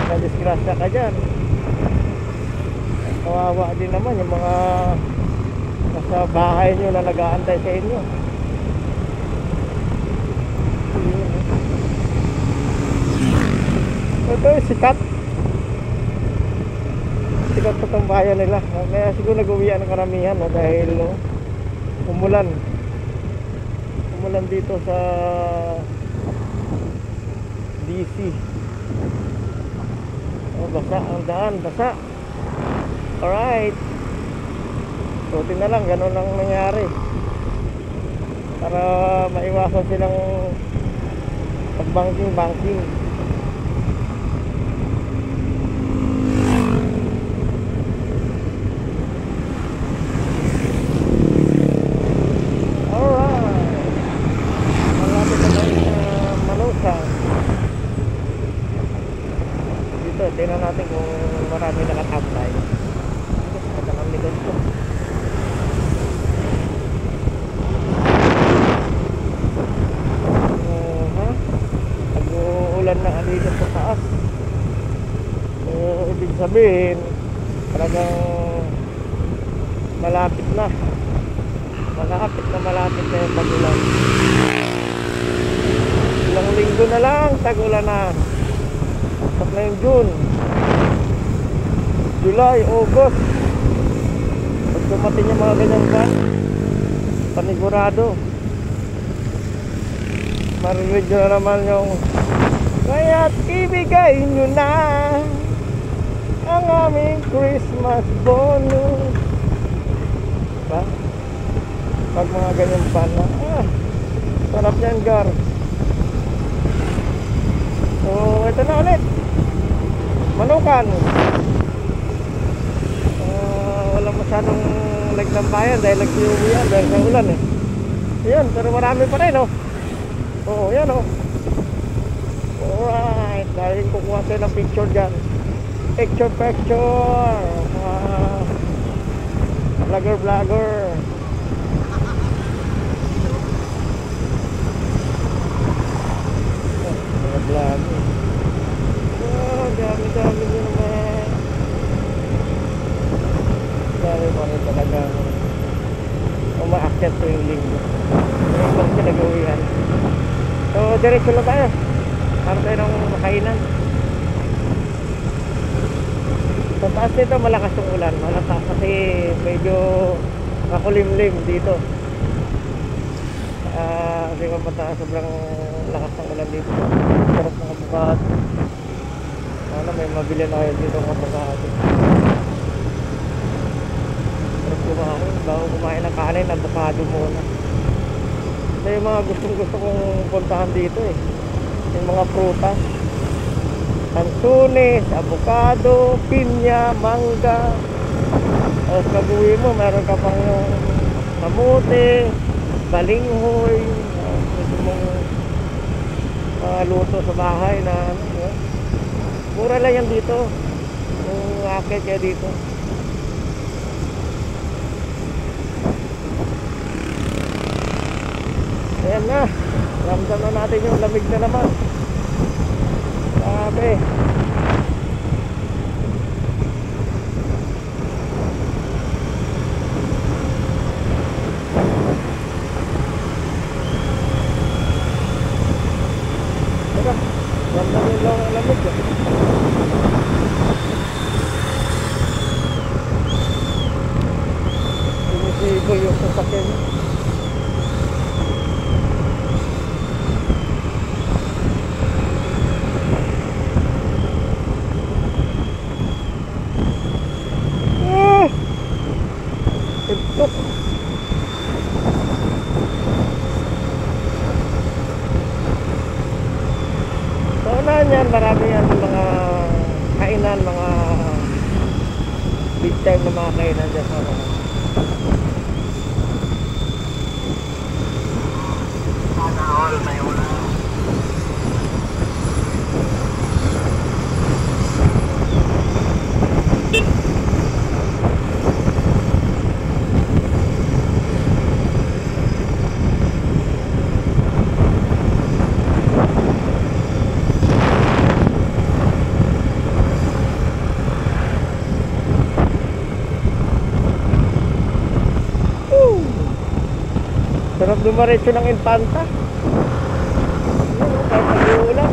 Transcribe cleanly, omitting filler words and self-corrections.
nadisgrasya ka dyan, kawawa din naman yung mga nasa bahay nyo na nag-aantay sa inyo. Ito yung sikat pa itong bayan nila. Kaya siguro nag-uwian ng karamihan, no? Dahil umulan dito sa DC. Basa ang daan, basa. Alright, suotin na lang, ganun lang nangyari para maiwasan silang pag-banking. Tingnan natin kung marami nakatambay. Ito ang likod ko. Nag-uulan na dito sa taas. Ibig sabihin talagang malapit na yung pag-ulan. Ilang linggo na lang tag-ulan na. Tapos na yung June, July, August. Pag dumating yung mga ganyang ban, panigurado marinig nyo na naman yung kaya't ibigay nyo na ang aming Christmas bonus. Diba? Pag mga ganyang ban na sarap yan, Gar. So ito na ulit Manukan. Wala masyadong nagtambayan dahil nagsiuwian dahil sa ulan eh. Yun, pero marami pa rin Oo, yan Alright, dahil kukuha tayo ng picture dyan. Picture vlogger vlog. Dami nyo naman. Dami pa rin talagang umaakyat tuwing linggo. Ngayon lang siya nag-uwihan. So diretso lang tayo para tayo ng makainan. Sa taas nito malakas yung ulan. Malakas kasi medyo makulimlim dito. Kasi mapataas sobrang lakas ng ulan dito. Sarap ng avocado. May mabili na kayo dito ng avocado. Sarap kumain. Bago kumain ng kanin, avocado muna. Ito yung mga gusto kong puntahan dito yung mga prutas. Antunes, avocado, pinya, mangga. Tapos pag-uwi mo, meron ka pang yung kamote, balinghoy. Gusto mong luto sa bahay na mura lang yan dito. Yung akit kaya dito. Ayan na, ramdam na natin yung lamig na naman. Sabi ramdam yung lamig sinisigo yung sasakyan. Yan, marami yan mga kainan, mga big time na mga kainan dyan sa sana all may ulan. Sarap dumaretso ng Infanta. Yun, kahit nag-uulan.